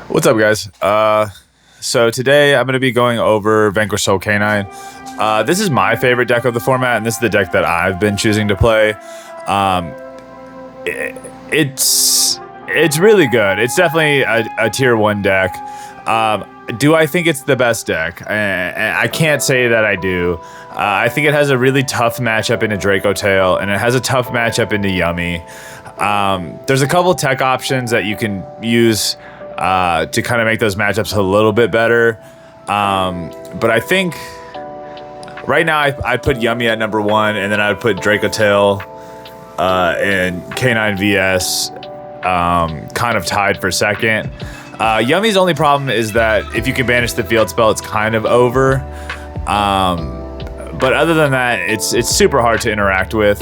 What's up, guys? So today I'm going to be going over Vanquish Soul K9. This is my favorite deck of the format, and this is the deck that I've been choosing to play. It's really good. It's definitely a tier 1 deck. Do I think it's the best deck? I can't say that I do. I think it has a really tough matchup into Draco Tail, and it has a tough matchup into Yummy. There's a couple tech options that you can use to kind of make those matchups a little bit better. But I think right now I'd put Yummy at number 1, and then I'd put Draco Tail and K9 VS kind of tied for second. Yummy's only problem is that if you can banish the field spell, it's kind of over. But other than that, it's super hard to interact with.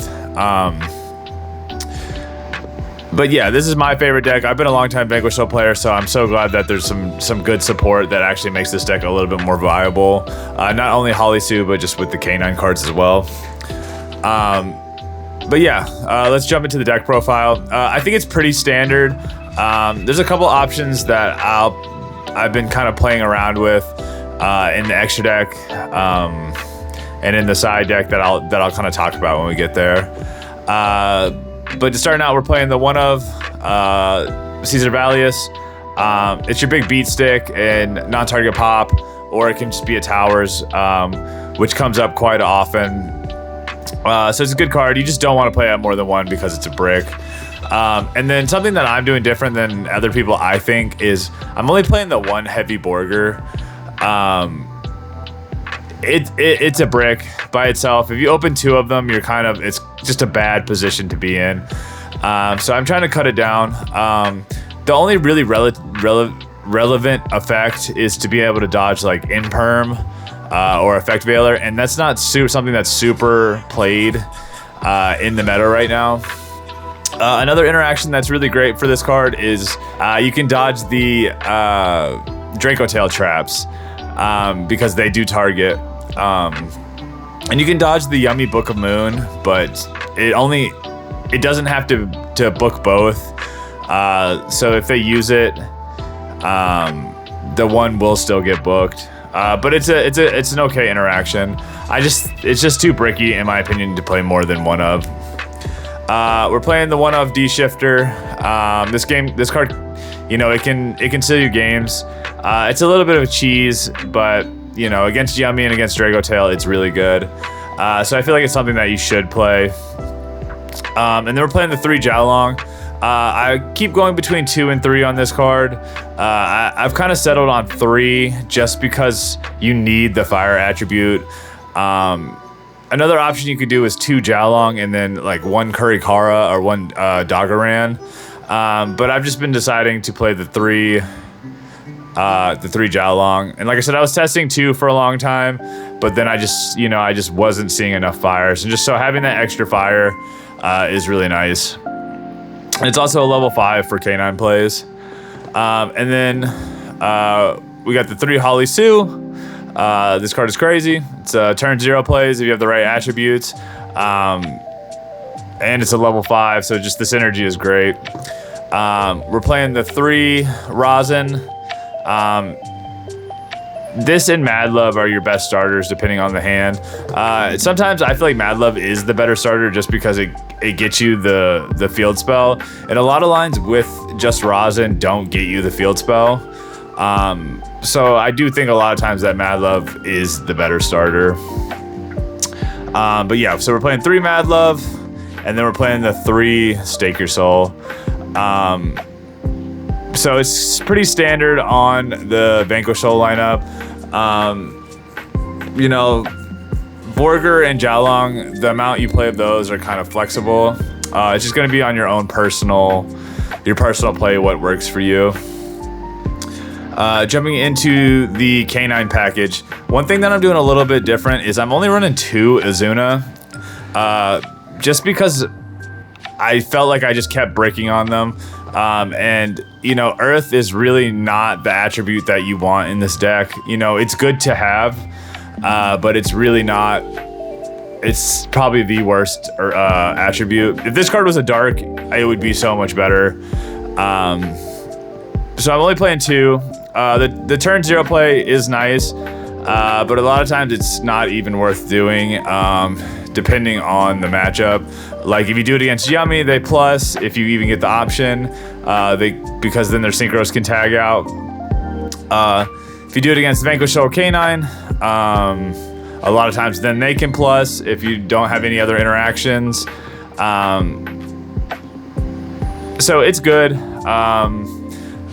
But yeah, this is my favorite deck. I've been a long-time Vanquish Soul player, so I'm so glad that there's some good support that actually makes this deck a little bit more viable. Not only Holly Sue, but just with the K9 cards as well. But yeah, let's jump into the deck profile. I think it's pretty standard. There's a couple options that I've been kind of playing around with in the extra deck and in the side deck that I'll kind of talk about when we get there. But to start out, we're playing the one of Caesar Valius. It's your big beat stick and non-target pop, or it can just be a towers, which comes up quite often. So it's a good card. You just don't want to play it more than one because it's a brick. And then something that I'm doing different than other people, I think, is I'm only playing the one heavy Borger. It's a brick by itself. If you open 2 of them, it's just a bad position to be in. So I'm trying to cut it down. The only really relevant effect is to be able to dodge like Imperm or Effect Veiler, and that's not something that's super played in the meta right now. Another interaction that's really great for this card is you can dodge the Draco Tail traps because they do target. And you can dodge the Yummy Book of Moon, but it doesn't have to book both. So if they use it, the one will still get booked. But it's an okay interaction. It's just too bricky in my opinion to play more than one of. We're playing the one of D Shifter. This card, it can seal you games. It's a little bit of a cheese, but against Yummy and against Draco Tail, it's really good. So I feel like it's something that you should play. And then we're playing the 3 Jialong. I keep going between 2 and 3 on this card. I've kind of settled on 3 just because you need the fire attribute. Another option you could do is 2 Jialong and then like 1 Kurikara or 1 Dagaran. But I've just been deciding to play the 3 Jialong. And like I said, I was testing 2 for a long time, but then I just wasn't seeing enough fires. And just so having that extra fire is really nice. And it's also a level 5 for K9 plays. And then we got the 3 Holly Sue. This card is crazy. It's turn 0 plays if you have the right attributes. And it's a level 5, so just the synergy is great. We're playing the 3 Rosin. This and Mad Love are your best starters depending on the hand. Sometimes I feel like Mad Love is the better starter just because it gets you the field spell. And a lot of lines with just Rosin don't get you the field spell. So I do think a lot of times that Mad Love is the better starter. But yeah, so we're playing 3 Mad Love, and then we're playing the 3 Stake Your Soul. So it's pretty standard on the Vanquish Soul lineup. Borger and Jialong, the amount you play of those are kind of flexible. It's just going to be on your own personal play, what works for you. Jumping into the K9 package, one thing that I'm doing a little bit different is I'm only running 2 Azuna, just because I felt like I just kept breaking on them. And Earth is really not the attribute that you want in this deck. It's good to have, but it's really not. It's probably the worst attribute. If this card was a dark, it would be so much better. So I'm only playing 2. The turn 0 play is nice, but a lot of times it's not even worth doing, depending on the matchup. Like if you do it against Yummy, they plus. If you even get the option, because then their synchros can tag out. If you do it against Vanquish Soul K9, a lot of times then they can plus if you don't have any other interactions. So it's good,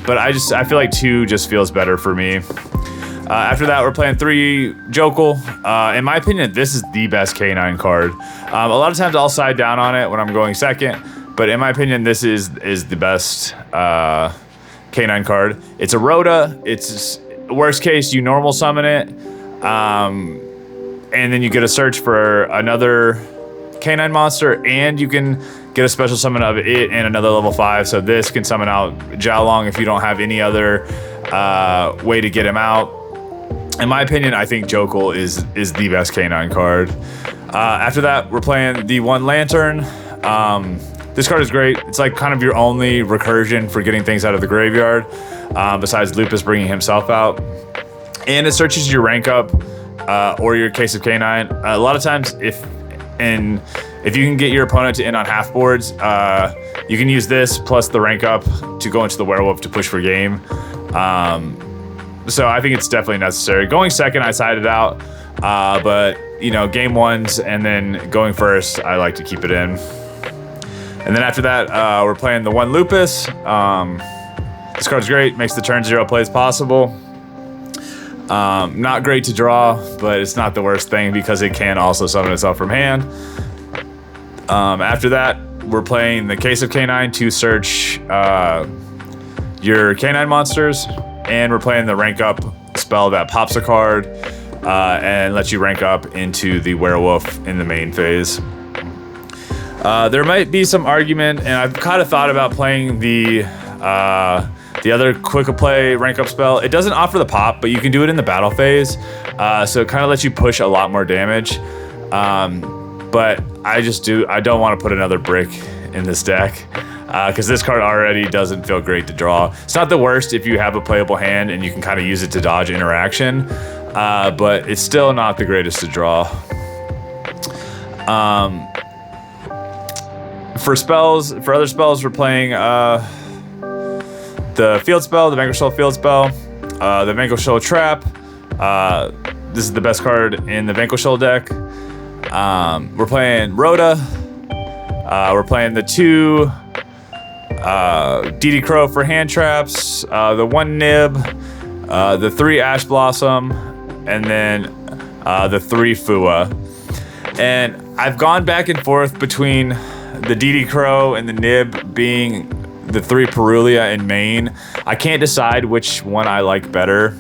but I feel like 2 just feels better for me. After that, we're playing 3 JUHU. In my opinion, this is the best K9 card. A lot of times I'll side down on it when I'm going second, but in my opinion, this is the best K9 card. It's a Rhoda. It's worst case, you normal summon it, and then you get a search for another K9 monster, and you can get a special summon of it and another level 5. So this can summon out Jialong if you don't have any other way to get him out. In my opinion, I think JUHU is the best K9 card. After that, we're playing the 1 Lantern. This card is great. It's like kind of your only recursion for getting things out of the graveyard, besides Lupus bringing himself out. And it searches your rank up or your Case of K9. A lot of times, if you can get your opponent to end on half boards, you can use this plus the rank up to go into the werewolf to push for game. So I think it's definitely necessary. Going second, I sided out, but you know, game 1s and then going first, I like to keep it in. And then after that, we're playing the 1 Lupus. This card's great, makes the turn 0 plays possible. Not great to draw, but it's not the worst thing because it can also summon itself from hand. After that, we're playing the Case of K9 to search your K9 monsters, and we're playing the rank up spell that pops a card and lets you rank up into the werewolf in the main phase. There might be some argument, and I've kind of thought about playing the other quick play rank up spell. It doesn't offer the pop, but you can do it in the battle phase, so it kind of lets you push a lot more damage. But I don't want to put another brick in this deck, because this card already doesn't feel great to draw. It's not the worst if you have a playable hand and you can kind of use it to dodge interaction, but it's still not the greatest to draw. For other spells, we're playing the field spell, the Vanquish Soul field spell, the Vanquish Soul trap. This is the best card in the Vanquish Soul deck. We're playing Rhoda. We're playing the 2 DD Crow for hand traps, the 1 Nib, the 3 Ash Blossom, and then the 3 Fua. And I've gone back and forth between the DD Crow and the Nib being the 3 Perulia in main. I can't decide which one I like better.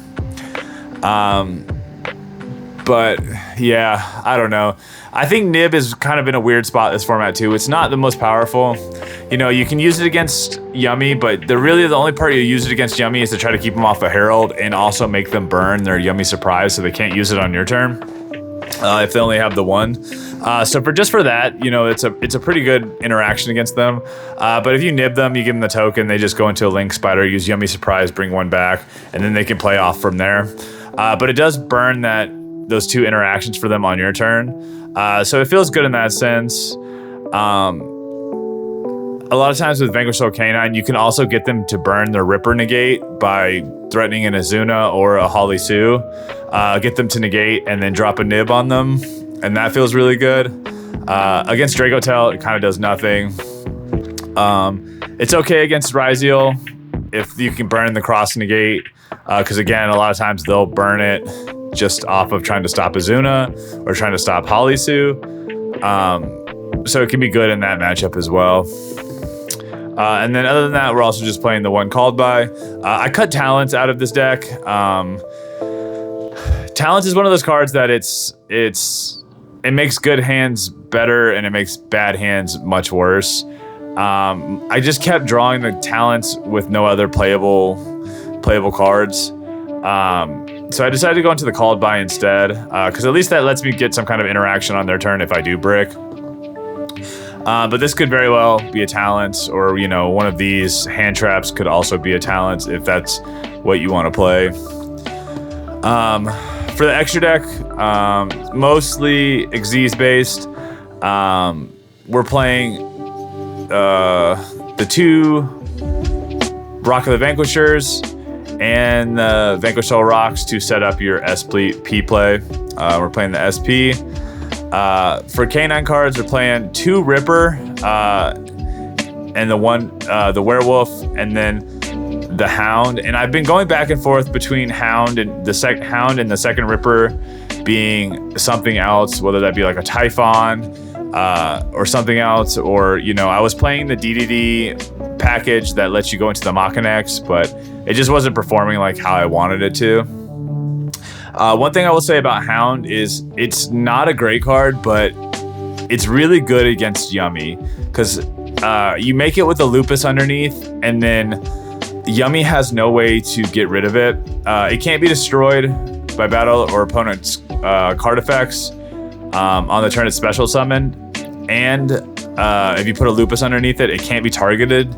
But yeah, I don't know. I think Nib is kind of in a weird spot this format too. It's not the most powerful. You know, you can use it against Yummy, but the only part you use it against Yummy is to try to keep them off a Herald and also make them burn their Yummy Surprise so they can't use it on your turn if they only have the 1. So for that, you know, it's a pretty good interaction against them. But if you nib them, you give them the token, they just go into a Link Spider, use Yummy Surprise, bring 1 back, and then they can play off from there. But it does burn those 2 interactions for them on your turn. So it feels good in that sense. A lot of times with Vanquish Soul K9, you can also get them to burn their Ripper negate by threatening an Azuna or a Holly Sue. Get them to negate and then drop a nib on them, and that feels really good. Against Dracotel, it kind of does nothing. It's okay against Ryziel if you can burn the cross negate, because again, a lot of times they'll burn it just off of trying to stop Azuna or trying to stop Holly Sue. So it can be good in that matchup as well. And then other than that, we're also just playing the 1 called by. I cut Talents out of this deck. Talents is one of those cards that it makes good hands better and it makes bad hands much worse. I just kept drawing the Talents with no other playable cards. So I decided to go into the called by instead, because at least that lets me get some kind of interaction on their turn if I do brick. But this could very well be a talent, or, you know, one of these hand traps could also be a talent if that's what you want to play. For the extra deck, mostly Xyz based. We're playing the 2 Rock of the Vanquishers and the Vanquish Soul Rocks to set up your SP play. We're playing the SP. For K9 cards, we're playing 2 Ripper and the Werewolf, and then the Hound. And I've been going back and forth between Hound and the second Ripper being something else, whether that be like a Typhon or something else, or, you know, I was playing the DDD package that lets you go into the Machinex, but it just wasn't performing like how I wanted it to. One thing I will say about Hound is it's not a great card, but it's really good against Yummy, because you make it with a Lupus underneath, and then Yummy has no way to get rid of it. It can't be destroyed by battle or opponent's card effects on the turn it's special summoned, and if you put a Lupus underneath it, it can't be targeted.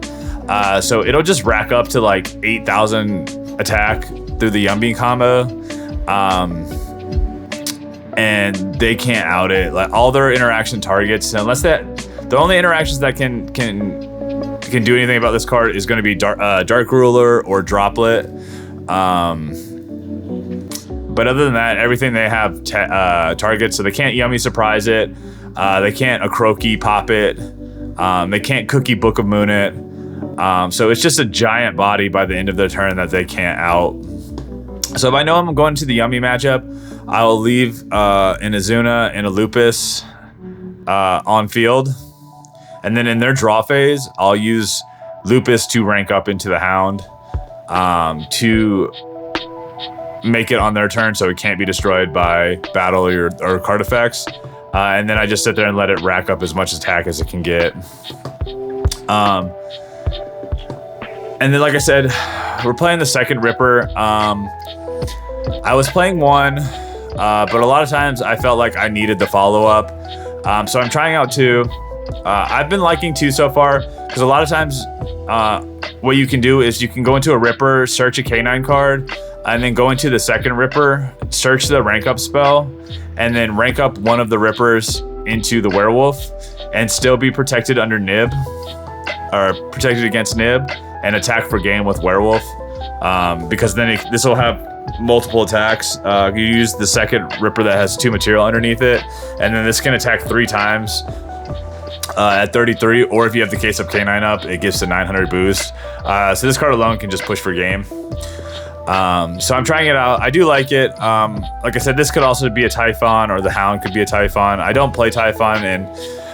So it'll just rack up to like 8,000 attack through the Yummy combo. And they can't out it. Like, all their interaction targets, unless the only interactions that can do anything about this card is going to be Dark Ruler or Droplet. But other than that, everything they have targets, so they can't Yummy surprise it. They can't Akroki pop it. They can't Cookie Book of Moon it. So it's just a giant body by the end of their turn that they can't out. So if I know I'm going to the Yummy matchup, I'll leave an Azuna and a Lupus on field. And then in their draw phase, I'll use Lupus to rank up into the Hound to make it on their turn so it can't be destroyed by battle or card effects. And then I just sit there and let it rack up as much attack as it can get. And then, like I said, we're playing the second Ripper. I was playing 1, but a lot of times I felt like I needed the follow-up. So I'm trying out 2. I've been liking 2 so far, because a lot of times what you can do is you can go into a Ripper, search a K9 card, and then go into the second Ripper, search the rank up spell, and then rank up one of the Rippers into the Werewolf, and still be protected under Nib, or protected against Nib, and attack for game with Werewolf. Because then this will have multiple attacks. You use the second Ripper that has 2 material underneath it, and then this can attack 3 times at 33, or if you have the Case Up K9 up, it gives the 900 boost. So this card alone can just push for game. So I'm trying it out. I do like it. Like I said, this could also be a Typhon, or the Hound could be a Typhon. I don't play Typhon, and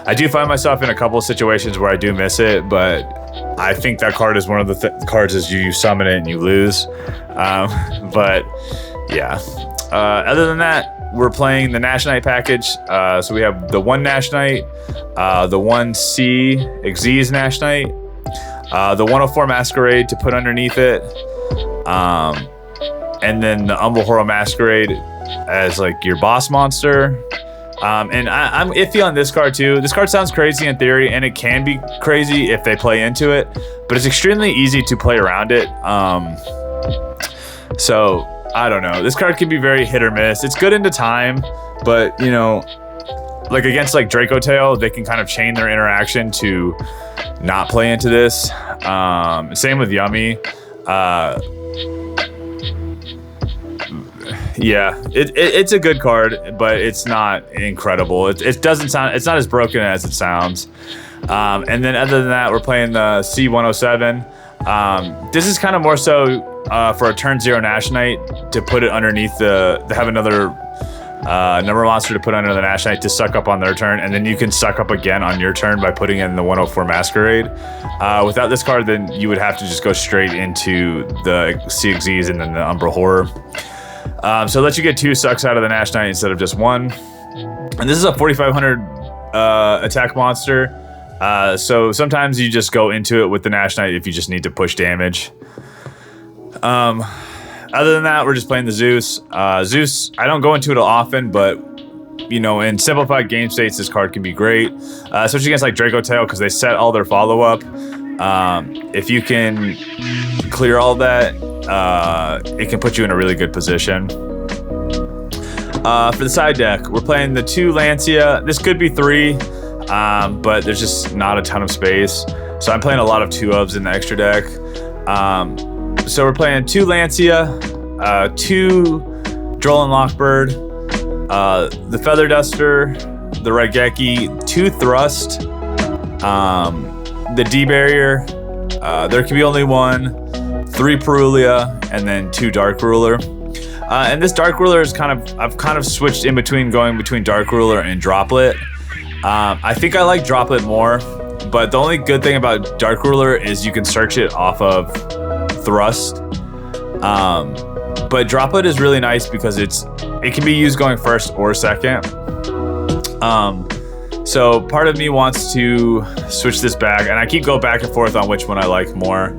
I do find myself in a couple of situations where I do miss it, but I think that card is one of the cards is you summon it and you lose. But yeah. Other than that, we're playing the Nash Knight package. So we have the 1 Nash Knight, the 1C Xyz Nash Knight, the 104 Masquerade to put underneath it, and then the Umbral Horror Masquerade as like your boss monster. And I'm iffy on this card too. This card sounds crazy in theory, and it can be crazy if they play into it, but it's extremely easy to play around it. So I don't know. This card can be very hit or miss. It's good into time, but you know, like against like Draco Tail, they can kind of chain their interaction to not play into this. Same with Yummy. Yeah, it's a good card, but it's not incredible. It doesn't sound. It's not as broken as it sounds. And then other than that, we're playing the C107. This is kind of more so for a turn 0 Nash Knight to put it underneath to have another number monster to put under the Nash Knight to suck up on their turn, and then you can suck up again on your turn by putting in the 104 Masquerade. Without this card, then you would have to just go straight into the CXZs and then the Umbral Horror. So it lets you get 2 sucks out of the Nash Knight instead of just 1. And this is a 4,500 attack monster. So sometimes you just go into it with the Nash Knight if you just need to push damage. Other than that, we're just playing the Zeus. Zeus, I don't go into it often, but you know, in simplified game states, this card can be great, especially against like Draco Tail because they set all their follow-up. If you can clear all that, it can put you in a really good position. For the side deck, we're playing the 2 Lancia. This could be 3, but there's just not a ton of space. So I'm playing a lot of 2-ofs in the extra deck. So we're playing 2 Lancia, 2 Droll and Lockbird, the Feather Duster, the Raigeki, 2 Thrust, the D-Barrier, there can be only 1, 3 Perulia, and then 2 Dark Ruler. And this Dark Ruler is I've kind of switched in between going between Dark Ruler and Droplet. I think I like Droplet more, but the only good thing about Dark Ruler is you can search it off of Thrust. But Droplet is really nice because it can be used going first or second. So part of me wants to switch this back, and I keep going back and forth on which one I like more.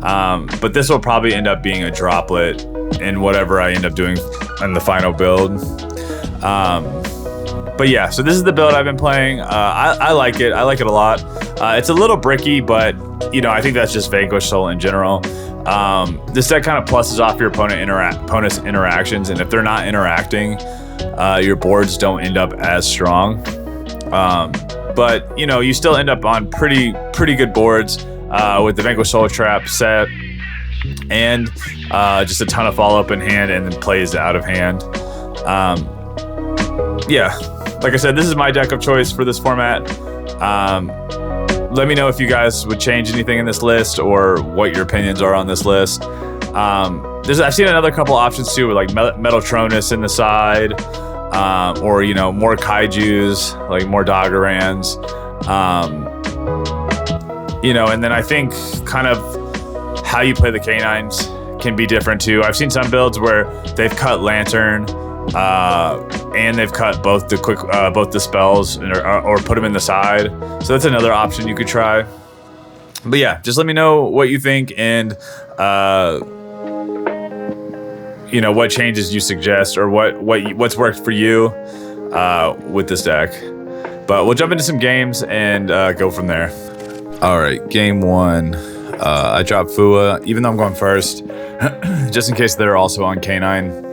But this will probably end up being a Droplet in whatever I end up doing in the final build. But yeah, so this is the build I've been playing. I like it. I like it a lot. It's a little bricky, but you know, I think that's just Vanquish Soul in general. This deck kind of pluses off your opponent's interactions, and if they're not interacting, your boards don't end up as strong. But you know, you still end up on pretty good boards with the Vanquish Soul Trap set, and just a ton of follow-up in hand and then plays out of hand. Yeah, like I said, this is my deck of choice for this format. Let me know if you guys would change anything in this list or what your opinions are on this list. I've seen another couple options too, with like Metaltronus in the side, or you know, more Kaijus, like more Doggerans. You know, and then I think kind of how you play the K9s can be different too. I've seen some builds where they've cut Lantern, and they've cut both the spells or put them in the side. So that's another option you could try. But yeah, just let me know what you think and you know, what changes you suggest or what's worked for you with this deck. But we'll jump into some games and go from there. All right, game 1. I dropped Fua, even though I'm going first, just in case they're also on K9.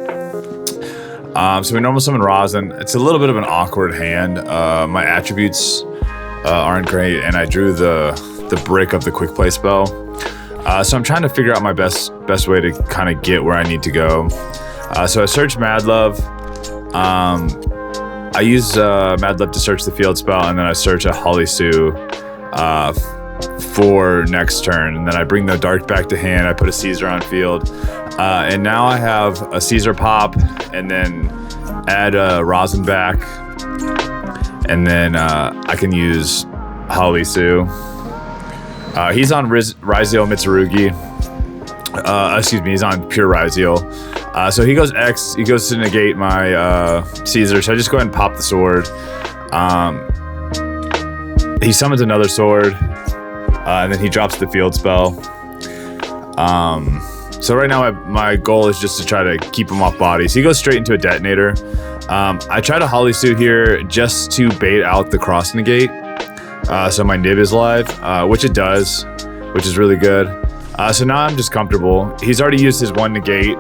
So we normal summon Rosin. It's a little bit of an awkward hand. My attributes aren't great, and I drew the brick of the quick play spell. So I'm trying to figure out my best way to kind of get where I need to go. So I search Mad Love. I use Mad Love to search the field spell, and then I search a Holly Sue for next turn, and then I bring the Dark back to hand. I put a Caesar on field, and now I have a Caesar pop, and then add a Rosin back, and then I can use Holly Sue. He's on Ryziel Mitsurugi. Excuse me, he's on pure Ryziel. So he goes X. He goes to negate my Caesar. So I just go ahead and pop the sword. He summons another sword. And then he drops the field spell. So right now my goal is just to try to keep him off bodies. He goes straight into a detonator. I try to Holly Suit here just to bait out the cross negate. So my Nib is live, which it does, which is really good. So now I'm just comfortable. He's already used his 1 negate,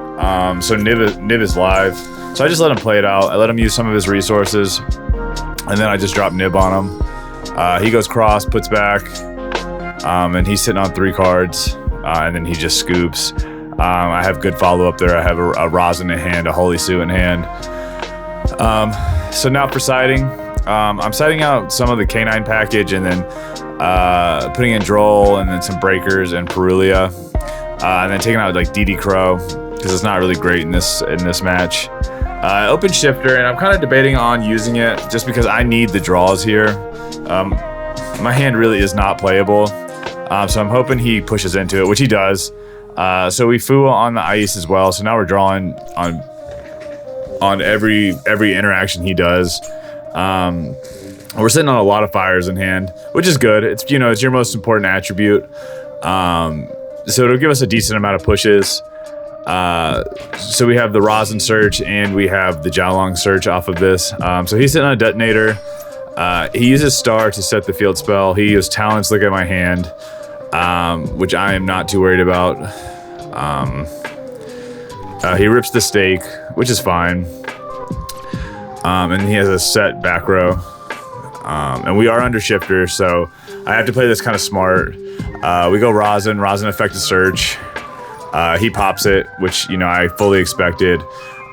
so Nib is live. So I just let him play it out. I let him use some of his resources, and then I just drop Nib on him. He goes cross, puts back, and he's sitting on 3 cards, and then he just scoops. I have good follow-up there. I have a Rosin in hand, a Holy Sue in hand. So now for siding, I'm siding out some of the K9 package, and then putting in Droll, and then some Breakers and Perulia, and then taking out like DD Crow because it's not really great in this match. Open Shifter, and I'm kind of debating on using it just because I need the draws here. My hand really is not playable, so I'm hoping he pushes into it, which he does. So we Fua on the ice as well. So now we're drawing on every interaction he does. We're sitting on a lot of fires in hand, which is good. It's, you know, it's your most important attribute. So it'll give us a decent amount of pushes. So we have the Rosin Search and we have the Jialong Search off of this. So he's sitting on a detonator. He uses Star to set the field spell. He uses Talents. Look at my hand, which I am not too worried about. He rips the stake, which is fine. And he has a set back row. And we are under shifter, so I have to play this kind of smart. We go Rosin Effective Search. He pops it, which, you know, I fully expected.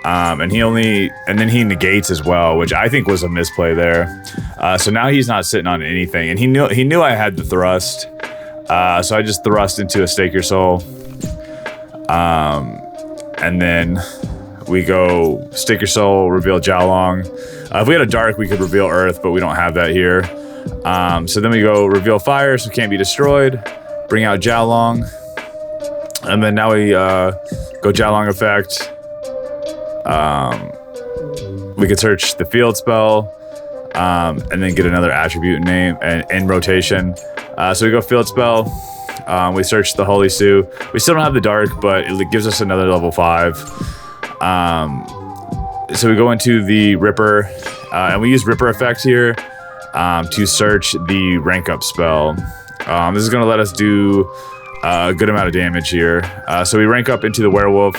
And then he negates as well, which I think was a misplay there. So now he's not sitting on anything, and he knew I had the thrust. So I just thrust into a Stake Your Soul. And then we go Stake Your Soul, reveal Jialong. If we had a dark, we could reveal Earth, but we don't have that here. So then we go reveal Fire, so it can't be destroyed. Bring out Jialong. And then now we go Jialong effect. We could search the field spell, and then get another attribute name and in rotation. So we go field spell. We search the Holy Sue. We still don't have the dark, but it gives us another level 5. So we go into the Ripper, and we use Ripper effect here to search the rank up spell. This is going to let us do a good amount of damage here. So we rank up into the Werewolf.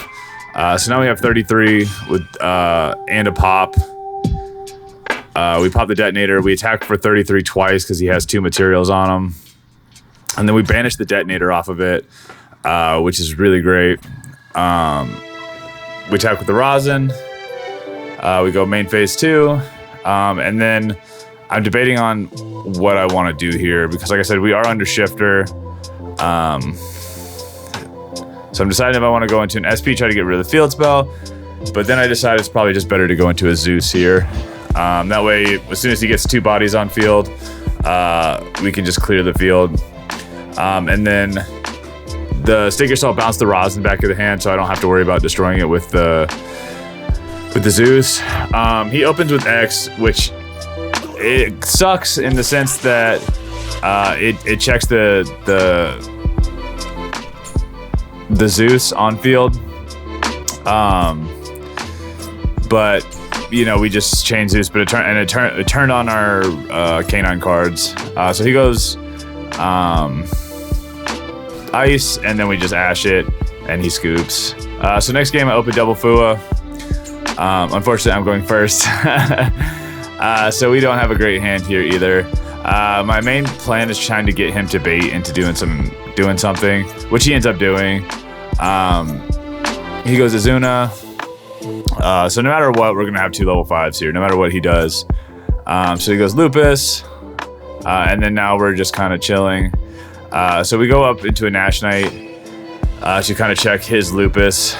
So now we have 33 with and a pop. We pop the detonator. We attack for 33 twice because he has 2 materials on him. And then we banish the detonator off of it, which is really great. We attack with the Rosin. We go main phase 2. And then I'm debating on what I want to do here because, like I said, we are under shifter. So I'm deciding if I want to go into an SP, try to get rid of the field spell. But then I decided it's probably just better to go into a Zeus here. That way, as soon as he gets 2 bodies on field, we can just clear the field. And then the Stake Your Soul bounce the Rosin back of the hand, so I don't have to worry about destroying it with the Zeus. He opens with X, which it sucks in the sense that it checks the Zeus on field. But you know, we just changed Zeus, but it turned on our K9 cards. So he goes Ice, and then we just Ash it, and he scoops. So next game, I open double Fua. Unfortunately, I'm going first. So we don't have a great hand here either. My main plan is trying to get him to bait into doing something, which he ends up doing. He goes Azuna. So no matter what, we're gonna have 2 level 5s here, no matter what he does. So he goes Lupus, and then now we're just kind of chilling. So we go up into a Nash Knight to kind of check his Lupus.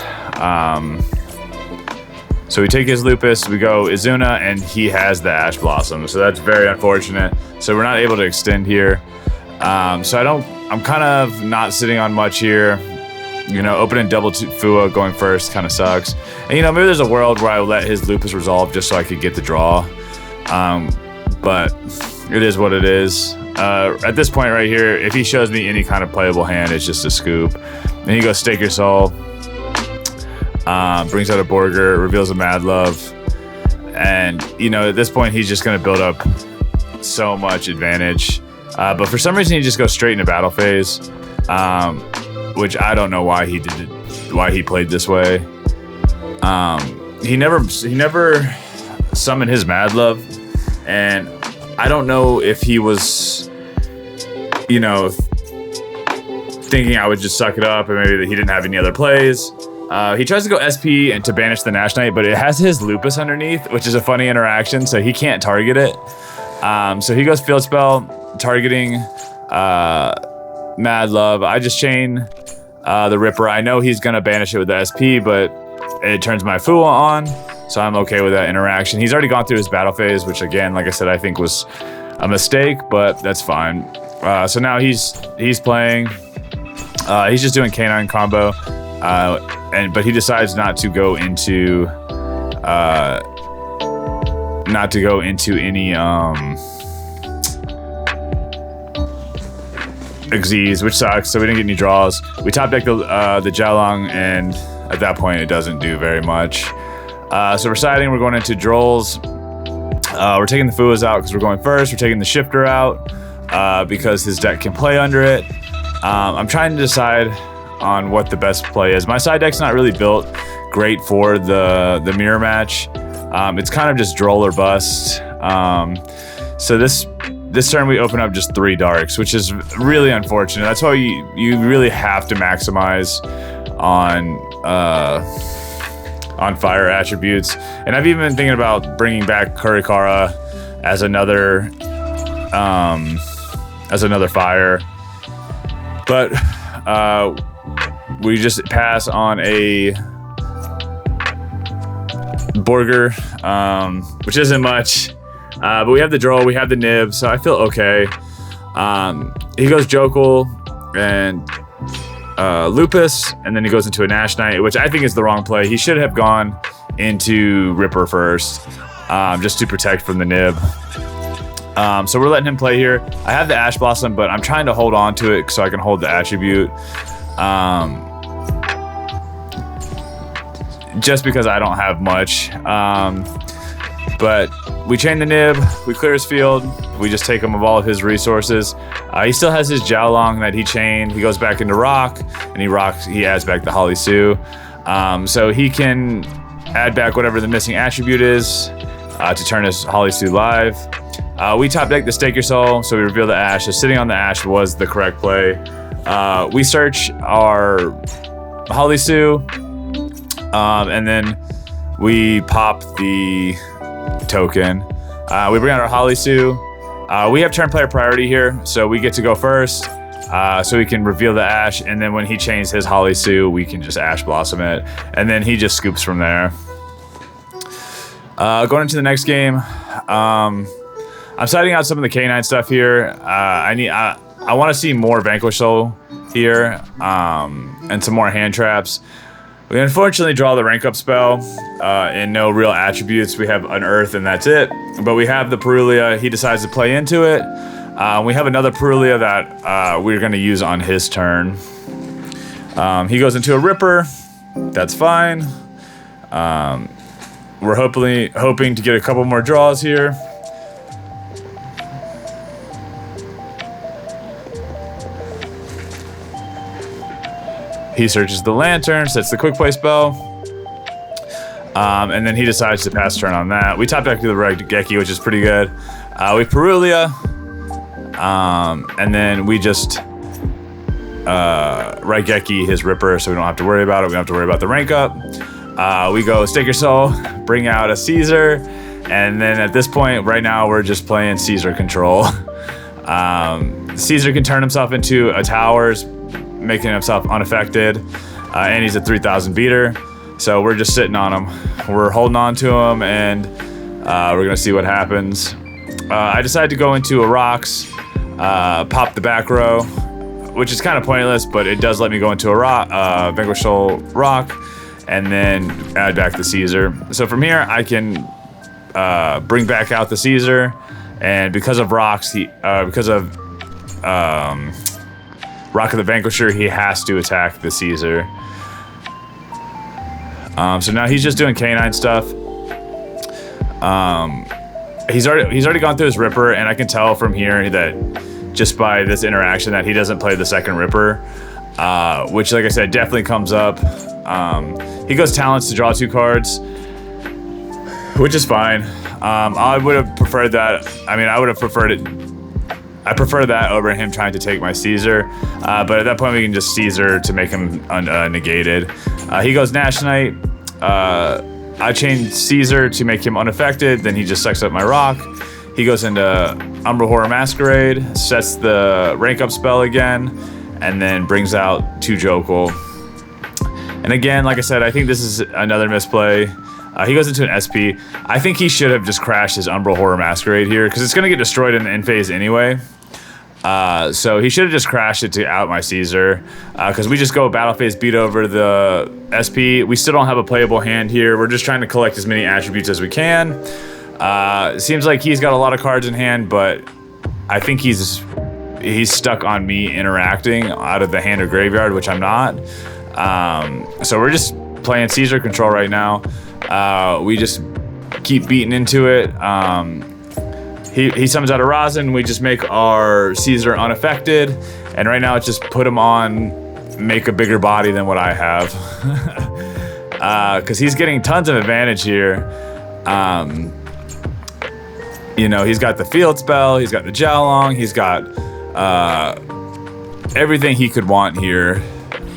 So we take his Lupus, we go Izuna, and he has the Ash Blossom. So that's very unfortunate. So we're not able to extend here. So I'm kind of not sitting on much here. You know, opening double Fua going first kind of sucks. And, you know, maybe there's a world where I would let his Lupus resolve just so I could get the draw. But it is what it is. At this point right here, if he shows me any kind of playable hand, it's just a scoop. And he goes Stake Your Soul. Brings out a Borger, reveals a Mad Love. And, you know, at this point, he's just going to build up so much advantage. But for some reason, he just goes straight into battle phase. Which I don't know why he played this way. He never summoned his Mad Love, and I don't know if he was, you know, thinking I would just suck it up, or maybe that he didn't have any other plays. He tries to go SP and to banish the Nash Knight, but it has his Lupus underneath, which is a funny interaction, so he can't target it. So he goes Field Spell, targeting Mad Love. I just chain the Ripper. I know he's gonna banish it with the SP, but it turns my Fua on, so I'm okay with that interaction. He's already gone through his battle phase, which again, like I said, I think was a mistake, but that's fine. So now he's playing. He's just doing K9 combo, but he decides not to go into any Xyz, which sucks. So we didn't get any draws. We top deck the Jialong and at that point it doesn't do very much. So we're siding, we're going into Drolls. We're taking the Fuas out because we're going first. We're taking the Shifter out because his deck can play under it. I'm trying to decide on what the best play is. My side deck's not really built great for the mirror match. It's kind of just Droll or bust. So this turn we open up just 3 darks, which is really unfortunate. That's why you really have to maximize on fire attributes. And I've even been thinking about bringing back Kurikara as another fire, but we just pass on a Borger, which isn't much. But we have the Droll, we have the Nib, so I feel okay. He goes Jokul and Lupus, and then he goes into a Nash Knight, which I think is the wrong play. He should have gone into Ripper first, just to protect from the Nib. So we're letting him play here. I have the Ash Blossom, but I'm trying to hold on to it so I can hold the attribute. Just because I don't have much. But we chain the Nib, we clear his field, we just take him of all of his resources. He still has his Jiaolong that he chained. He goes back into Rock, and he adds back the Holly Sue. So he can add back whatever the missing attribute is to turn his Holly Sue live. We top deck the Stake Your Soul, so we reveal the Ash. So sitting on the Ash was the correct play. We search our Holly Sue, and then we pop the token. We bring out our Holly Sue. We have turn player priority here, so we get to go first. So we can reveal the Ash, and then when he chains his Holly Sue, we can just Ash Blossom it, and then he just scoops from there. Going into the next game, I'm siding out some of the K9 stuff here. I want to see more Vanquish Soul here, and some more hand traps. We unfortunately draw the rank up spell and no real attributes. We have Unearth and that's it. But we have the Perulia. He decides to play into it. We have another Perulia that we're going to use on his turn. He goes into a Ripper. That's fine. We're hoping to get a couple more draws here. He searches the Lantern, sets the quick play spell, and then he decides to pass turn on that. We top deck to the Raigeki, which is pretty good. We Perulia, and then we just Raigeki his Ripper, so we don't have to worry about it. We don't have to worry about the rank up. We go Stake Your Soul, bring out a Caesar, and then at this point, right now, we're just playing Caesar control. Caesar can turn himself into a Towers, making himself unaffected, and he's a 3,000 beater, so we're just sitting on him. We're holding on to him, and we're gonna see what happens. I decided to go into a Rocks, pop the back row, which is kind of pointless, but it does let me go into a rock, Vanquish Soul Rock, and then add back the Caesar. So from here, I can bring back out the Caesar, and because of Rocks, because of Rock of the Vanquisher, he has to attack the Caesar. So now he's just doing K9 stuff. He's already gone through his Ripper, and I can tell from here that just by this interaction that he doesn't play the second Ripper, which, like I said, definitely comes up. He goes Talents to draw 2 cards, which is fine. I would have preferred that. I mean, I would have preferred it. I prefer that over him trying to take my Caesar, but at that point we can just Caesar to make him negated. He goes Nash Knight. I chain Caesar to make him unaffected, then he just sucks up my Rock. He goes into Umbral Horror Masquerade, sets the rank up spell again, and then brings out 2 Jokul. And again, like I said, I think this is another misplay. He goes into an SP. I think he should have just crashed his Umbral Horror Masquerade here, because it's going to get destroyed in the end phase anyway. So he should have just crashed it to out my Caesar, because we just go battle phase, beat over the SP. We still don't have a playable hand here. We're just trying to collect as many attributes as we can. Seems like he's got a lot of cards in hand, but I think he's stuck on me interacting out of the hand or graveyard, which I'm not. So we're just playing Caesar control right now. We just keep beating into it. He summons out a Rosin. We just make our Caesar unaffected, and right now it's just put him on, make a bigger body than what I have, because he's getting tons of advantage here. You know, he's got the field spell, he's got the Jialong, he's got everything he could want here,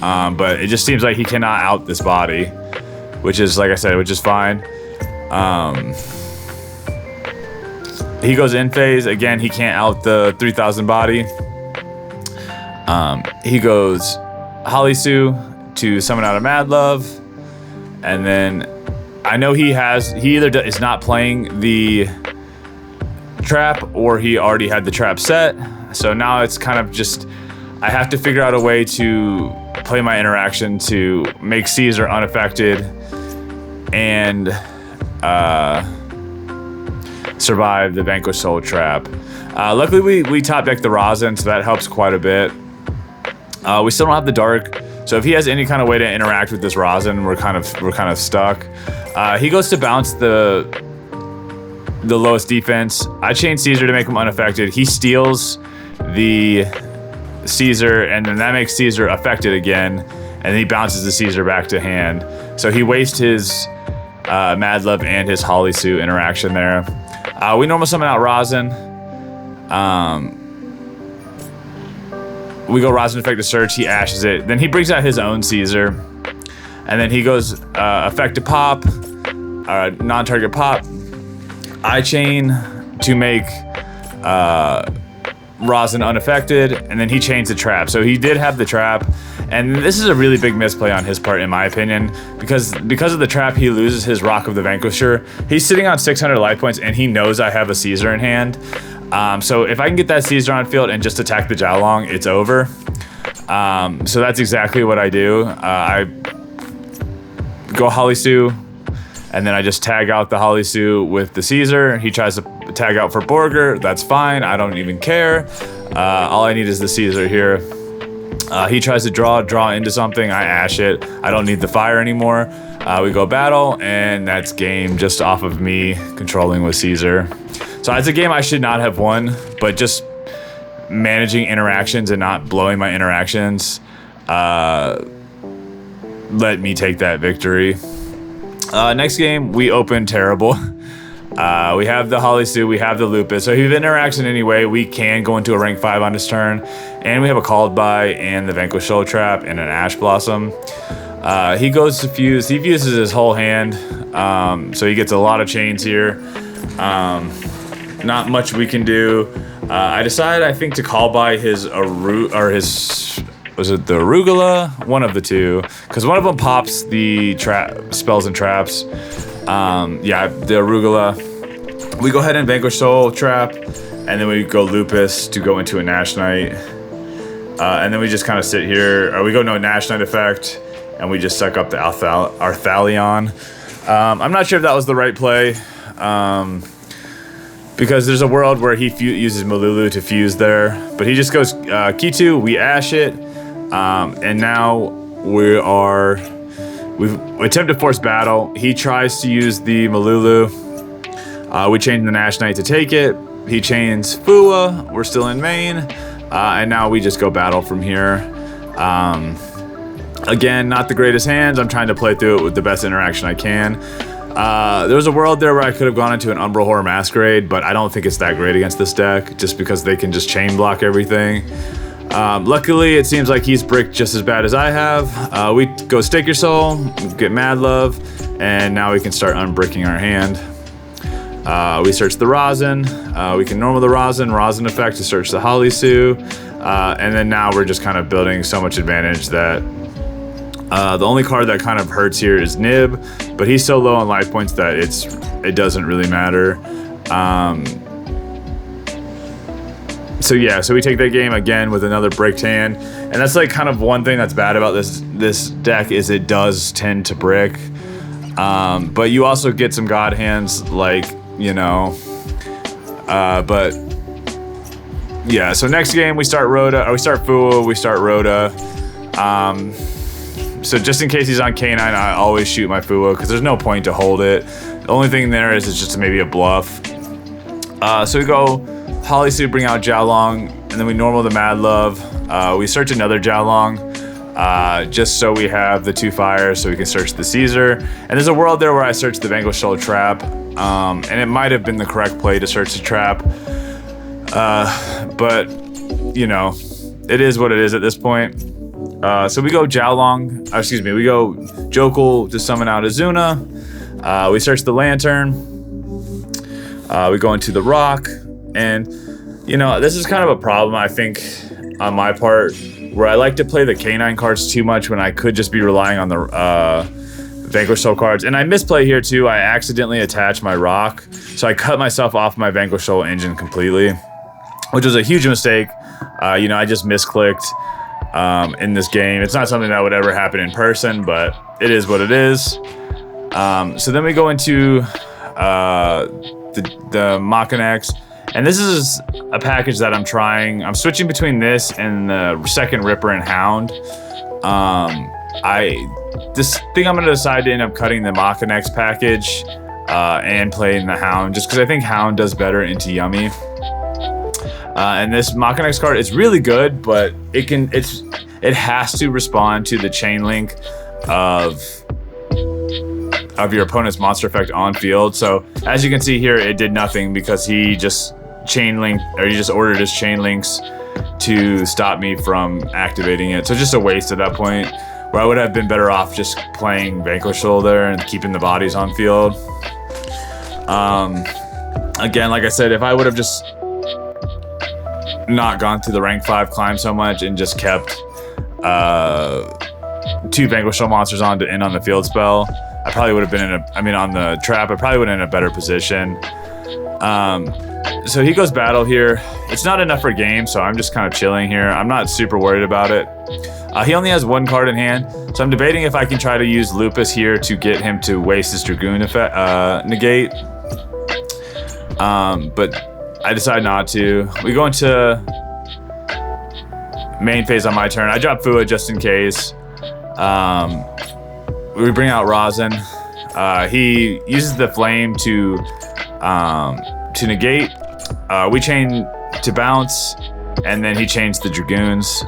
but it just seems like he cannot out this body, which is, like I said, which is fine. He goes in phase again. He can't out the 3000 body. He goes Halisu to summon out a Mad Love, and then I know he either is not playing the trap or he already had the trap set. So now it's kind of just, I have to figure out a way to play my interaction to make Caesar unaffected and survive the Vanquish Soul trap. Luckily we top deck the Rosin, so that helps quite a bit. We still don't have the Dark, so if he has any kind of way to interact with this Rosin, we're kind of stuck. He goes to bounce the lowest defense. I chain Caesar to make him unaffected. He steals the Caesar, and then that makes Caesar affected again, and then he bounces the Caesar back to hand. So he wastes his Mad Love and his Halisu interaction there. We normal summon out Rosin. We go Rosin effect to search. He ashes it. Then he brings out his own Caesar, and then he goes effect to pop, non-target pop. I chain to make Rosin unaffected, and then he chains the trap. So he did have the trap, and this is a really big misplay on his part, in my opinion, because of the trap, he loses his Rock of the Vanquisher. He's sitting on 600 life points, and he knows I have a Caesar in hand. So if I can get that Caesar on field and just attack the Jialong, it's over. So that's exactly what I do. I go Halisu, and then I just tag out the Halisu with the Caesar. He tries to tag out for Borger. That's fine. I don't even care. All I need is the Caesar here. He tries to draw into something. I ash it. I don't need the fire anymore. We go battle, and that's game just off of me controlling with Caesar. So it's a game I should not have won, but just managing interactions and not blowing my interactions let me take that victory. Next game, we open terrible. We have the Halisu, we have the Lupus. So if you have interaction anyway, we can go into a rank 5 on his turn. And we have a Called By and the Vanquish Soul Trap and an Ash Blossom. He goes to fuse. He fuses his whole hand. So he gets a lot of chains here. Not much we can do. I decided, I think, to Call By his was it the Arugula? One of the two, because one of them pops the spells and traps. Yeah, the Arugula. We go ahead and Vanquish Soul Trap, and then we go Lupus to go into a Nash Knight. And then we just kind of sit here, or we go no Nash Knight effect, and we just suck up the Arthalion. I'm not sure if that was the right play, because there's a world where he uses Malulu to fuse there, but he just goes Kitu, we ash it, and now we've attempted to force battle. He tries to use the Malulu. We chain the Nash Knight to take it. He chains Fua. We're still in main. And now we just go battle from here. Again, not the greatest hands. I'm trying to play through it with the best interaction I can. There was a world there where I could have gone into an Umbral Horror Masquerade, but I don't think it's that great against this deck, just because they can just chain block everything. Luckily, it seems like he's bricked just as bad as I have. We go Stake Your Soul, get Mad Love, and now we can start unbricking our hand. We search the Rosin. We can normal the Rosin effect to search the Halisu, and then now we're just kind of building so much advantage that the only card that kind of hurts here is Nib, but he's so low on life points that it doesn't really matter. So yeah, so we take that game again with another bricked hand, and that's like kind of one thing that's bad about this deck is it does tend to brick, but you also get some god hands, like, you know, but yeah. So next game we start Rhoda, or we start Fua, we start Rhoda. So just in case he's on K9, I always shoot my Fuwa because there's no point to hold it. The only thing there is it's just maybe a bluff. So we go Holisu, bring out Jiaolong, and then we normal the Mad Love. We search another Jiaolong, just so we have the 2 fires so we can search the Caesar. And there's a world there where I searched the Vanquish Soul Trap, and it might have been the correct play to search the trap. But, you know, it is what it is at this point. So we go Jiaolong, we go JUHU to summon out Azuna. We search the Lantern. We go into the Rock. And, you know, this is kind of a problem, I think, on my part, where I like to play the K9 cards too much when I could just be relying on the Vanquish Soul cards. And I misplay here too. I accidentally attached my Rock, so I cut myself off my Vanquish Soul engine completely, which was a huge mistake. You know, I just misclicked in this game. It's not something that would ever happen in person, but it is what it is. So then we go into the Machinex. And this is a package that I'm trying. I'm switching between this and the second Ripper and Hound. This thing I'm gonna decide to end up cutting the Machinex package and playing the Hound, just because I think Hound does better into Yummy. And this Machinex card is really good, but it has to respond to the chain link of your opponent's monster effect on field. So as you can see here, it did nothing because he just ordered his chain links to stop me from activating it. So just a waste at that point, where I would have been better off just playing Vanquish Soul there and keeping the bodies on field. Again, like I said, if I would have just not gone through the rank 5 climb so much and just kept 2 Vanquish Soul monsters on to end on the field spell, I probably would have been on the trap, I probably would have been in a better position. So he goes battle here. It's not enough for game, so I'm just kind of chilling here. I'm not super worried about it. He only has 1 card in hand, so I'm debating if I can try to use Lupus here to get him to waste his Dragoon effect, negate. But I decide not to. We go into main phase on my turn. I drop Fuwa just in case. We bring out Rosin. He uses the flame to negate. We chain to bounce, and then he chains the Dragoons.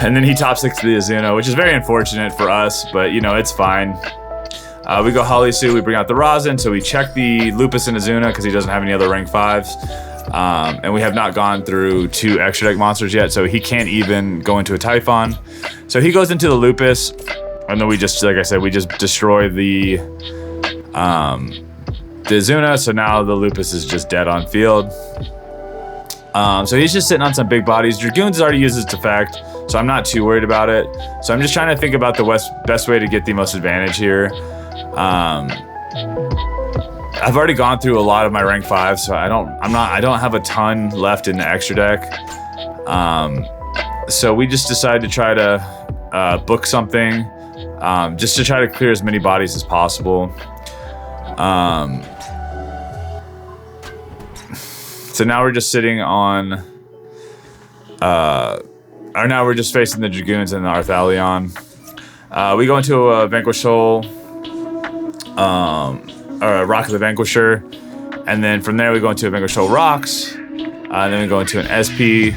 And then he top 6 the Azuna, which is very unfortunate for us, but you know, it's fine. We go Holisu, we bring out the Rosin, so we check the Lupus and Azuna because he doesn't have any other rank 5s. And we have not gone through 2 extra deck monsters yet, so he can't even go into a Typhon. So he goes into the Lupus, and then we just, like I said, we just destroy the Azuna, so now the Lupus is just dead on field. So he's just sitting on some big bodies. Dragoons has already used its effect, so I'm not too worried about it. So I'm just trying to think about the best way to get the most advantage here. I've already gone through a lot of my rank 5, so I don't have a ton left in the extra deck. So we just decided to try to book something, just to try to clear as many bodies as possible. So now we're just sitting on, or now we're just facing the Dragoons and the Arthalion. We go into a Vanquish Soul, or a Rock of the Vanquisher, and then from there we go into a Vanquish Soul Rocks, and then we go into an SP,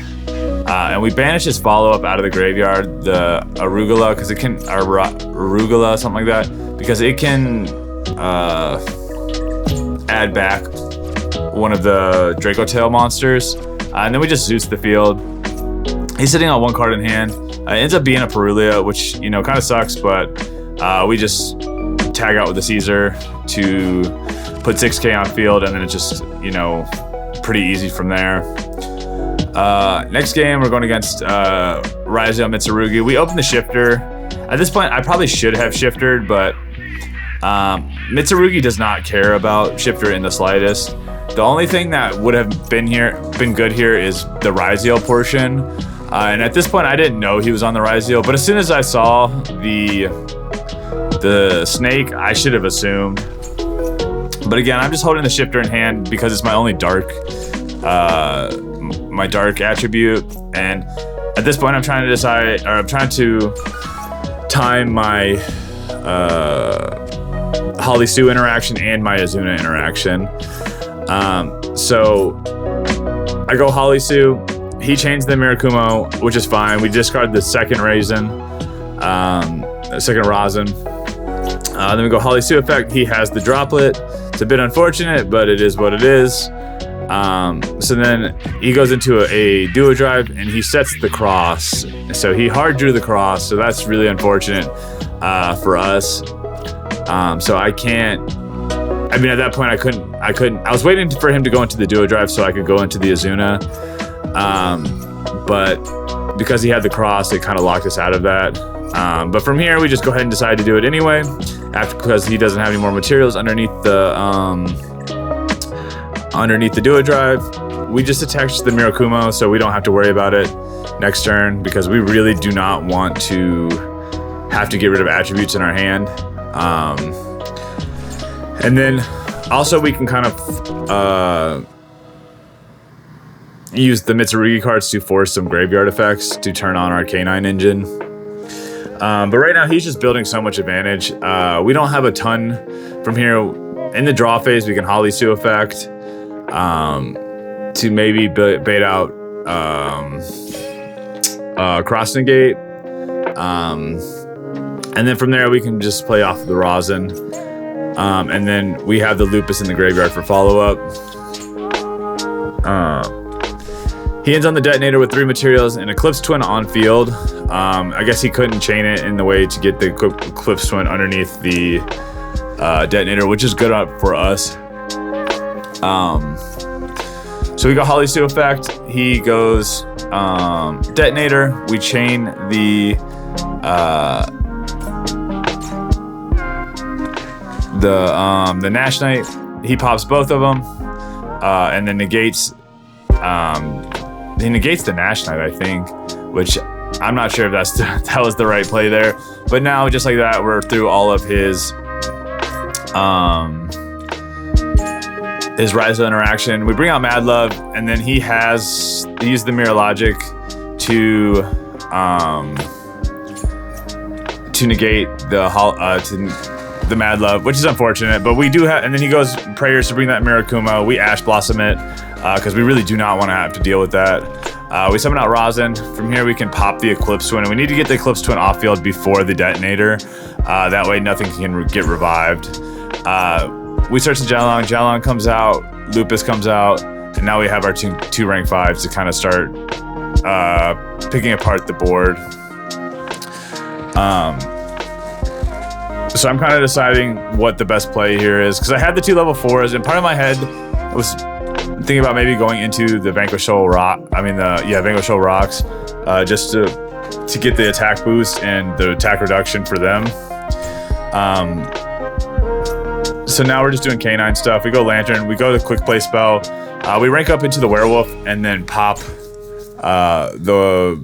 and we banish his follow-up out of the graveyard, the Arugula, because it can, Arugula, something like that, because it can add back one of the Draco Tail monsters, and then we just Zeus the field. He's sitting on 1 card in hand. It ends up being a Perulia, which, you know, kind of sucks, but we just tag out with the Caesar to put 6k on field, and then it's just, you know, pretty easy from there. Next game, we're going against Raziel Mitsurugi. We open the Shifter. At this point, I probably should have Shiftered, but Mitsurugi does not care about Shifter in the slightest. The only thing that would have been good here is the Raziel portion. And at this point, I didn't know he was on the Raziel, but as soon as I saw the snake, I should have assumed. But again, I'm just holding the Shifter in hand because it's my only dark, my dark attribute. And At this point, I'm trying to decide, or I'm trying to time my Holly Sue interaction and my Azuna interaction. So I go Holly Sue. He changed the Mirakumo, which is fine. We discard the second Raisin, second Rosin. Then we go Holly Sue effect. He has the Droplet. It's a bit unfortunate, but it is what it is. So then he goes into a duo drive and he sets the cross. So he hard drew the cross. So that's really unfortunate for us. So I can't. I mean, at that point, I couldn't. I was waiting for him to go into the duo drive so I could go into the Azuna. But because he had the cross, it kind of locked us out of that. But from here, we just go ahead and decide to do it anyway, because he doesn't have any more materials underneath the duo drive. We just attach the Mirakumo, so we don't have to worry about it next turn, because we really do not want to have to get rid of attributes in our hand. And then also we can kind of use the Mitsurugi cards to force some graveyard effects to turn on our K9 engine. But right now he's just building so much advantage. We don't have a ton from here. In the draw phase, we can Holly Sue effect to maybe bait out Cross Negate. And then from there we can just play off of the Rosin. And then we have the Lupus in the graveyard for follow-up. He ends on the Detonator with 3 materials and Eclipse Twin on field. I guess he couldn't chain it in the way to get the Eclipse Twin underneath the Detonator, which is good for us. So we got Holly Sue effect. He goes Detonator. We chain the Nash Knight. He pops both of them, and then negates. He negates the Nash Knight, I think, which I'm not sure if that was the right play there. But now, just like that, we're through all of his Ryza interaction. We bring out Mad Love, and then he used the Mirror Logic to negate the Mad Love, which is unfortunate, but we do have, and then he goes Prayers to bring that Mirakumo. We Ash Blossom it, because we really do not want to have to deal with that. We summon out Rosin. From here, we can pop the Eclipse Twin, and we need to get the Eclipse Twin off field before the Detonator. That way, nothing can get revived. We search the Jalong. Jalong comes out, Lupus comes out, and now we have our two rank 5s to kind of start picking apart the board. So I'm kind of deciding what the best play here is, because I had the 2 level 4s, and part of my head was thinking about maybe going into the Vanquish Soul Vanquish Soul Rocks, just to get the attack boost and the attack reduction for them. So now we're just doing K9 stuff. We go Lantern, we go to Quick Play spell, we rank up into the Werewolf, and then pop the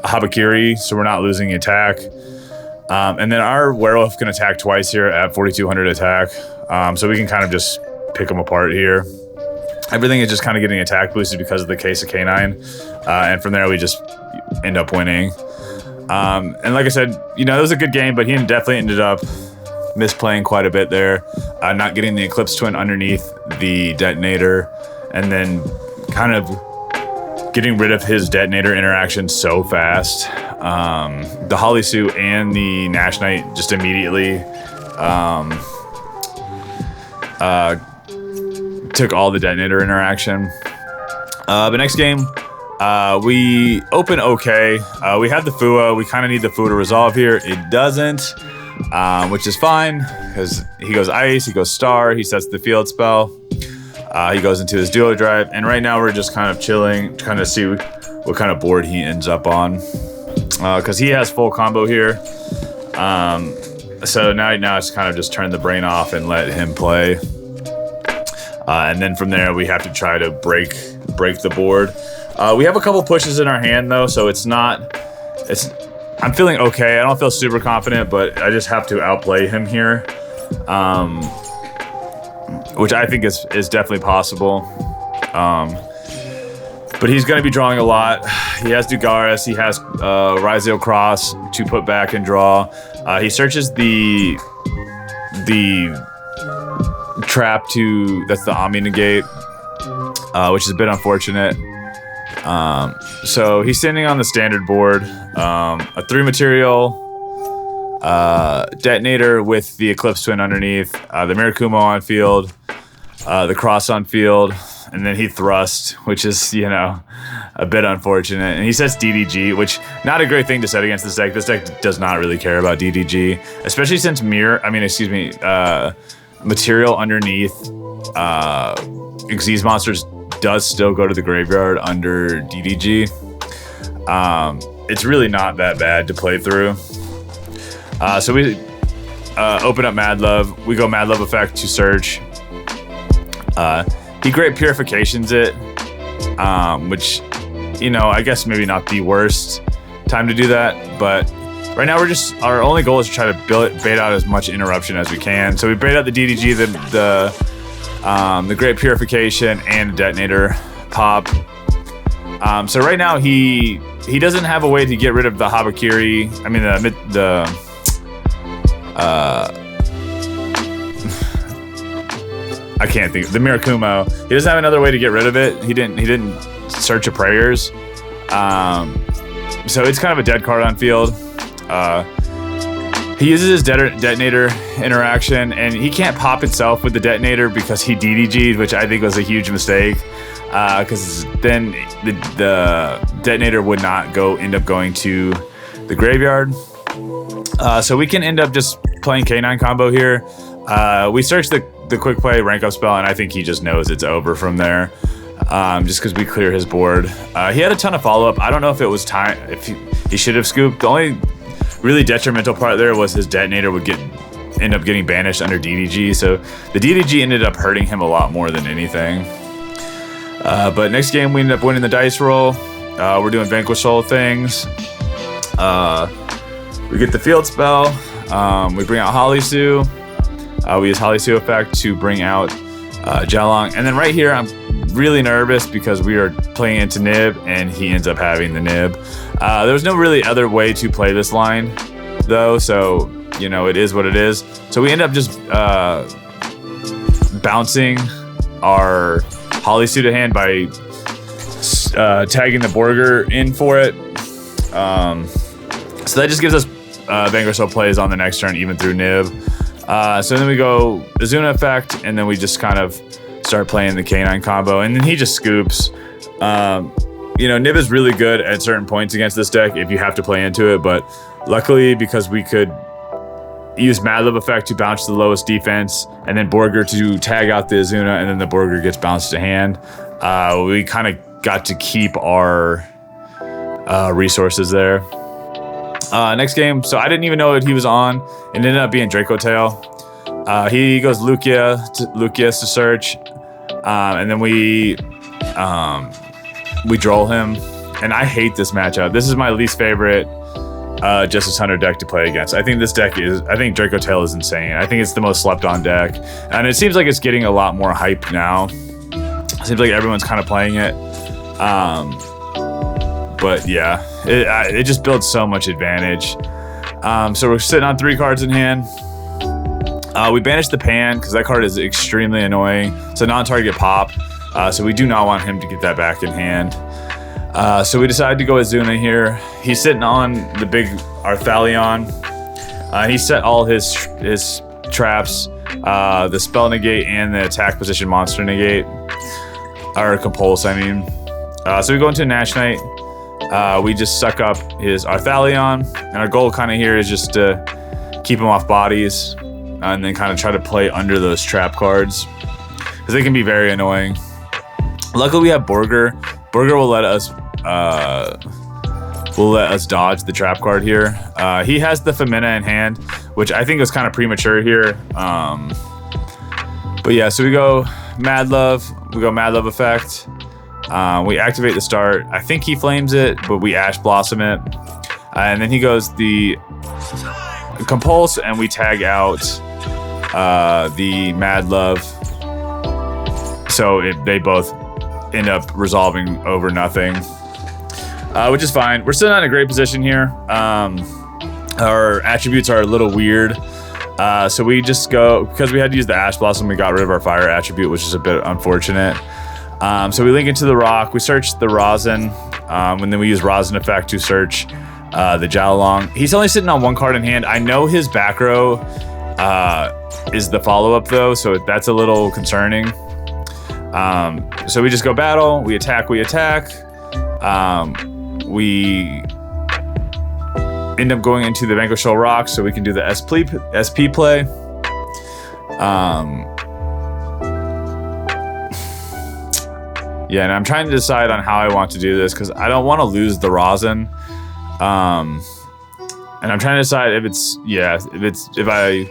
Habakiri, so we're not losing attack. And then our Werewolf can attack twice here at 4,200 attack, so we can kind of just pick them apart here. Everything is just kind of getting attack boosted because of the case of K9, and from there we just end up winning. And like I said, it was a good game, but he definitely ended up misplaying quite a bit there, not getting the Eclipse Twin underneath the Detonator, and then kind of getting rid of his Detonator interaction so fast. The Holly Sue and the Nash Knight just immediately took all the Detonator interaction. But next game, we open okay. We have the Fua. We kind of need the Fua to resolve here. It doesn't, which is fine, because he goes Ice, he goes Star, he sets the field spell. He goes into his duo drive, and right now we're just kind of chilling, trying to see what kind of board he ends up on, because he has full combo here. So now it's kind of just turn the brain off and let him play. And then from there, we have to try to break the board. We have a couple pushes in our hand, though, so I'm feeling okay. I don't feel super confident, but I just have to outplay him here, which I think is definitely possible. But he's going to be drawing a lot. He has Dugaris. He has Rizal Cross to put back and draw. He searches the trap to, that's the Omni Negate, which is a bit unfortunate. So he's standing on the standard board. A 3 material detonator with the Eclipse Twin underneath, the Mirakumo on field, the Cross on field, and then he thrust, which is, you know, a bit unfortunate. And he sets DDG, which not a great thing to set against this deck. This deck does not really care about DDG, especially since material underneath Xyz monsters does still go to the graveyard under DDG. It's really not that bad to play through. So we open up Mad Love. We go Mad Love effect to search. He Great Purifications it, which, you know, I guess maybe not the worst time to do that, but right now our only goal is to try to bait out as much interruption as we can. So we bait out the DDG, the Great Purification, and the Detonator pop. So right now he doesn't have a way to get rid of the Habakiri. I mean I can't think. The Mirakumo. He doesn't have another way to get rid of it. He didn't search a prayers. So it's kind of a dead card on field. He uses his detonator interaction, and he can't pop itself with the detonator because he DDG'd, which I think was a huge mistake. Because then the detonator would not end up going to the graveyard. So we can end up just playing K9 combo here. We search the quick play rank up spell, and I think he just knows it's over from there. Just because we clear his board. He had a ton of follow up. I don't know if it was time, if he should have scooped. The only really detrimental part there was his detonator would end up getting banished under DDG. So the DDG ended up hurting him a lot more than anything. But next game we ended up winning the dice roll. We're doing Vanquish Soul things. We get the field spell. We bring out Halisu. We use Halisu effect to bring out Jalong. And then right here, I'm really nervous because we are playing into Nib, and he ends up having the Nib. There was no really other way to play this line, though, so, you know, it is what it is. So we end up just bouncing our Halisu to hand by tagging the Borger in for it. So that just gives us Vanquish Soul plays on the next turn, even through Nib. So then we go Azuna effect, and then we just kind of start playing the K9 combo, and then he just scoops. You know, Nib is really good at certain points against this deck if you have to play into it, but luckily, because we could use Mad Lib effect to bounce the lowest defense, and then Borger to tag out the Azuna, and then the Borger gets bounced to hand, we kind of got to keep our resources there. Next game, so I didn't even know what he was on. It ended up being Draco Tail. He goes Lucius to search, and then we droll him. And I hate this matchup. This is my least favorite Justice Hunter deck to play against. I think Draco Tail is insane. I think it's the most slept on deck, and it seems like it's getting a lot more hype now. It seems like everyone's kind of playing it. But yeah, it just builds so much advantage. So we're sitting on 3 cards in hand. We banish the Pan because that card is extremely annoying. It's a non-target pop, so we do not want him to get that back in hand. So we decided to go Azuna here. He's sitting on the big Arthalion. He set all his traps, the spell negate and the attack position monster negate, or compulse, I mean. So we go into Nash Knight. We just suck up his Arthalion, and our goal kind of here is just to keep him off bodies, and then kind of try to play under those trap cards, because they can be very annoying. Luckily we have Borger. Borger will let us dodge the trap card here. He has the Femina in hand, which I think is kind of premature here. But yeah, so we go Mad Love. We go Mad Love effect. We activate the start. I think he flames it, but we Ash Blossom it. And then he goes the Compulse, and we tag out the Mad Love. So end up resolving over nothing, which is fine. We're still not in a great position here. Our attributes are a little weird. So we just go, because we had to use the Ash Blossom, we got rid of our fire attribute, which is a bit unfortunate. So we link into the rock, we search the rosin, and then we use rosin effect to search the Jialong. He's only sitting on 1 card in hand. I know his back row is the follow-up though, so that's a little concerning. So we just go battle, we attack, we end up going into the Vanquish Soul Rock so we can do the SP play. Yeah, and I'm trying to decide on how I want to do this because I don't want to lose the rosin. And I'm trying to decide if I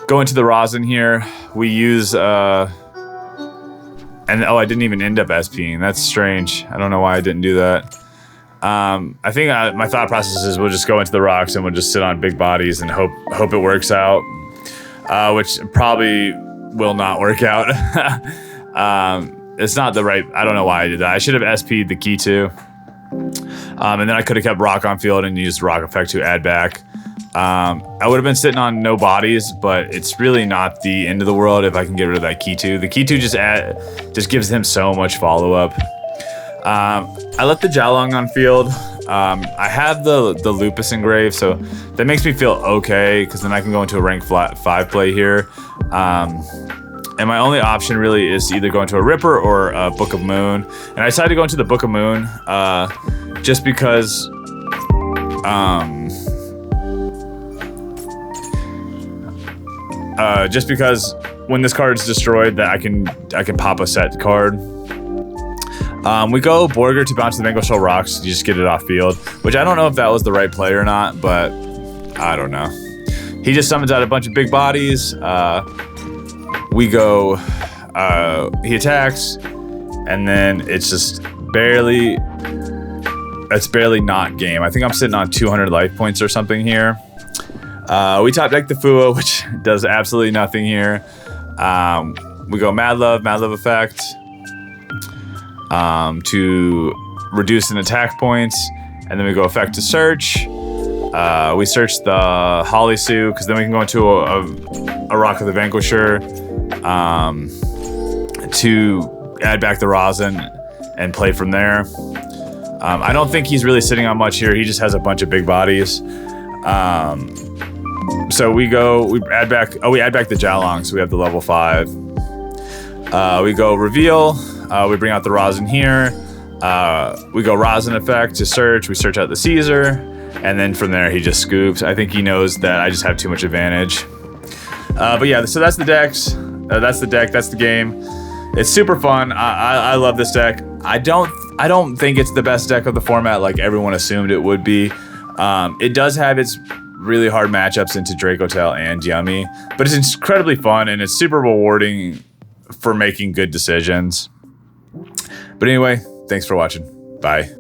go into the rosin here, we use I didn't even end up SPing. That's strange. I don't know why I didn't do that. I think my thought process is we'll just go into the rocks and we'll just sit on big bodies and hope it works out, which probably will not work out. It's not the right. I don't know why I did that. I should have SP'd the key too, and then I could have kept rock on field and used rock effect to add back. I would have been sitting on no bodies, but it's really not the end of the world if I can get rid of that key 2. The key 2 just gives him so much follow up. I let the Jialong on field. I have the Lupus engraved, so that makes me feel okay, because then I can go into a rank 5 play here. And my only option really is to either go into a Ripper or a Book of Moon. And I decided to go into the Book of Moon just because when this card is destroyed, that I can pop a set card. We go Borger to bounce the Vanquish Soul Rocks. You just get it off field, which I don't know if that was the right play or not, but I don't know. He just summons out a bunch of big bodies. We go, he attacks, and then it's just barely not game. I think I'm sitting on 200 life points or something here. We top deck the Fua, which does absolutely nothing here. We go Mad Love effect to reduce an attack points, and then we go effect to search. We search the Holly Sue, because then we can go into a Rock of the Vanquisher to add back the rosin and play from there. I don't think he's really sitting on much here. He just has a bunch of big bodies. So we add back the Jialong, so we have the level 5. We go reveal, we bring out the rosin here. We go rosin effect to search, we search out the Caesar, and then from there he just scoops. I think he knows that I just have too much advantage. But yeah, so that's the decks. That's the deck, that's the game. It's super fun. I love this deck. I don't think it's the best deck of the format like everyone assumed it would be. It does have its really hard matchups into Dracotel and Yummy, but it's incredibly fun and it's super rewarding for making good decisions. But anyway, thanks for watching. Bye.